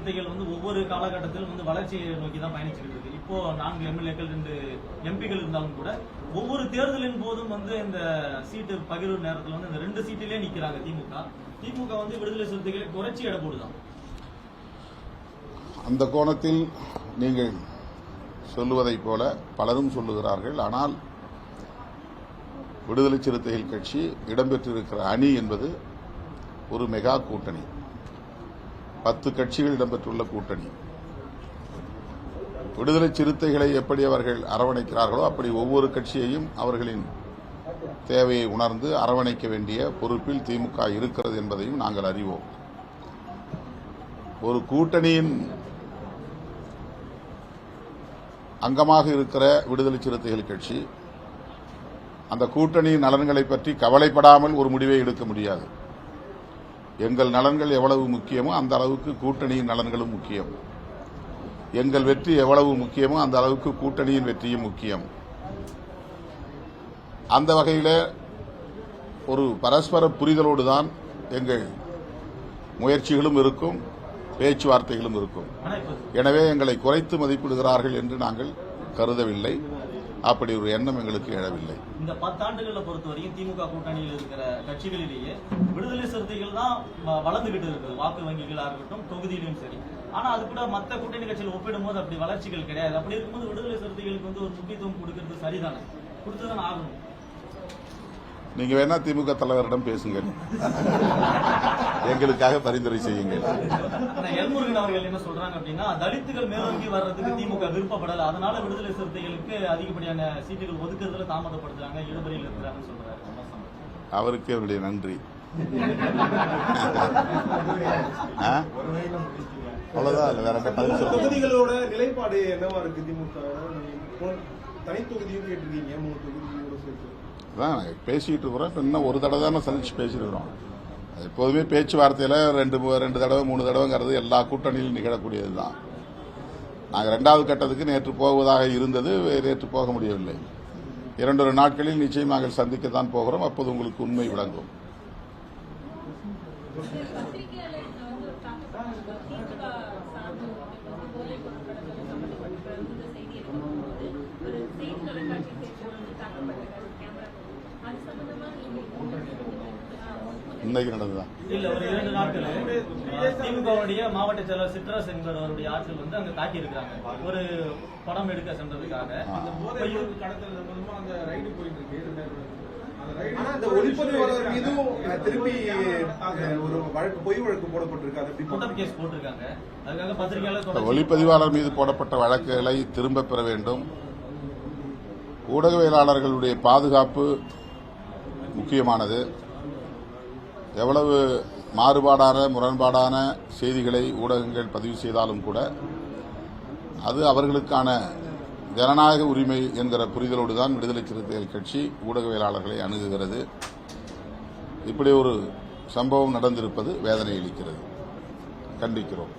சிறுத்தைகள் வந்து ஒவ்வொரு காலகட்டத்திலும் வந்து வளர்ச்சியை நோக்கி தான் பயணிச்சுட்டு இருக்கு. இப்போ 4 எம்எல்ஏக்கள் 2 எம்பிக்கள் இருந்தாலும் கூட ஒவ்வொரு தேர்தலின் போதும் வந்து இந்த சீட்டு பகிர்வு நேரத்தில் வந்து இந்த 2 சீட்டிலே நிக்கிறாங்க திமுக வந்து விடுதலை சிறுத்தைகளை குறைச்சி எடை போடுதான். அந்த கோணத்தில் நீங்கள் சொல்லுவதைப் போல பலரும் சொல்லுகிறார்கள். ஆனால் விடுதலை சிறுத்தைகள் கட்சி இடம்பெற்றிருக்கிற அணி என்பது ஒரு மெகா கூட்டணி, 10 கட்சிகள் இடம்பெற்றுள்ள கூட்டணி. விடுதலை சிறுத்தைகளை எப்படி அவர்கள் அரவணைக்கிறார்களோ அப்படி ஒவ்வொரு கட்சியையும் அவர்களின் தேவையை உணர்ந்து அரவணைக்க வேண்டிய பொறுப்பில் திமுக இருக்கிறது என்பதையும் நாங்கள் அறிவோம். ஒரு கூட்டணியின் அங்கமாக இருக்கிற விடுதலை சிறுத்தைகள் கட்சி அந்த கூட்டணியின் நலன்களை பற்றி கவலைப்படாமல் ஒரு முடிவை எடுக்க முடியாது. எங்கள் நலன்கள் எவ்வளவு முக்கியமோ அந்த அளவுக்கு கூட்டணியின் நலன்களும் முக்கியம். எங்கள் வெற்றி எவ்வளவு முக்கியமோ அந்த அளவுக்கு கூட்டணியின் வெற்றியும் முக்கியம். அந்த வகையில் ஒரு பரஸ்பர புரிதலோடு தான் எங்கள் முயற்சிகளும் இருக்கும், பேச்சுவார்த்தைகளும் இருக்கும். எனவே எங்களை குறைத்து மதிப்பிடுகிறார்கள் என்று நாங்கள் கருதவில்லை. அப்படி ஒரு எண்ணம் எங்களுக்கு எழவில்லை. இந்த 10 ஆண்டுகளை பொறுத்தவரைக்கும் திமுக கூட்டணியில் இருக்கிற கட்சிகளிலேயே விடுதலை சிறுத்தைகள் தான் வளர்ந்துகிட்டு இருக்குது, வாக்கு வங்கிகளாக இருக்கட்டும், தொகுதியிலும் சரி. ஆனா அது கூட மற்ற கூட்டணி கட்சிகள் ஒப்பிடும் போது அப்படி வளர்ச்சிகள் கிடையாது. அப்படி இருக்கும்போது விடுதலை சிறுத்தைகளுக்கு வந்து ஒரு முக்கியத்துவம் கொடுக்கிறது சரிதானே, கொடுத்துதானே ஆகணும். நீங்க வேணா திமுக தலைவரிடம் பேசுங்க, எங்களுக்காக பரிந்துரை செய்யுங்கள். எல்முருகன் அவர்கள் என்ன சொல்றாங்க அப்படின்னா, தலித்துகள் மேலோங்கி வர்றதுக்கு திமுக விருப்பப்படல, அதனால விடுதலை சிறுத்தைகளுக்கு அதிகப்படியான சீட்டுகள் ஒதுக்குறதுல தாமதப்படுத்துறாங்க, இழுபறியில் இருக்கிறாங்கன்னு சொல்றாரு. அவருக்கு அவருடைய நன்றி. அவ்வளவுதான். வேற தொகுதிகளோட நிலைப்பாடு என்னவா இருக்கு? திமுக தனி தொகுதியும் கேட்டிருக்கீங்க, 3 தொகுதிகளோட சேர்த்து தான் பேசிட்டு இருக்கிறோம். இப்போ இன்னும் ஒரு தடவை தானே சந்திச்சு பேசியிருக்கிறோம். எப்போதுமே பேச்சுவார்த்தையில் 2 தடவை 3 தடவைங்கிறது எல்லா கூட்டணியிலும் நிகழக்கூடியது தான். நாங்கள் 2வது கட்டத்துக்கு நேற்று போவதாக இருந்தது, நேற்று போக முடியவில்லை. 2 நாட்களில் நிச்சயம் நாங்கள் சந்திக்கத்தான் போகிறோம். அப்போது உங்களுக்கு உண்மை விளங்கும். இன்னைக்கு நடந்ததுதான். இல்ல, ஒரு 2 நாட்கள் திமுகவுடைய மாவட்ட செயலர் சிட்ரஸ் என்பவருடைய ஆட்கள் வந்து அங்க தாக்கி இருக்காங்க, ஒரு படம் எடுக்க சென்றதுக்காக. கடத்தல் சம்பந்தமா அந்த ரைடு போயிட்டு இருக்கு. அந்த ஒளிப்பதிவாளர் மீதும் திருப்பி ஒரு வழக்கு, பொய் வழக்கு போடப்பட்டிருக்காங்க, கேஸ் போட்டிருக்காங்க. அதுக்காக பத்திரிகையாளர் ஒளிப்பதிவாளர் மீது போடப்பட்ட வழக்குகளை திரும்ப பெற வேண்டும். ஊடகவியலாளர்களுடைய பாதுகாப்பு முக்கியமானது. எவ்வளவு மாறுபாடான முரண்பாடான செய்திகளை ஊடகங்கள் பதிவு செய்தாலும் கூட அது அவர்களுக்கான ஜனநாயக உரிமை என்கிற புரிதலோடு தான் விடுதலை சிறுத்தைகள் கட்சி ஊடகவியலாளர்களை அணுகுகிறது. இப்படி ஒரு சம்பவம் நடந்திருப்பது வேதனை அளிக்கிறது. கண்டிக்கிறோம்.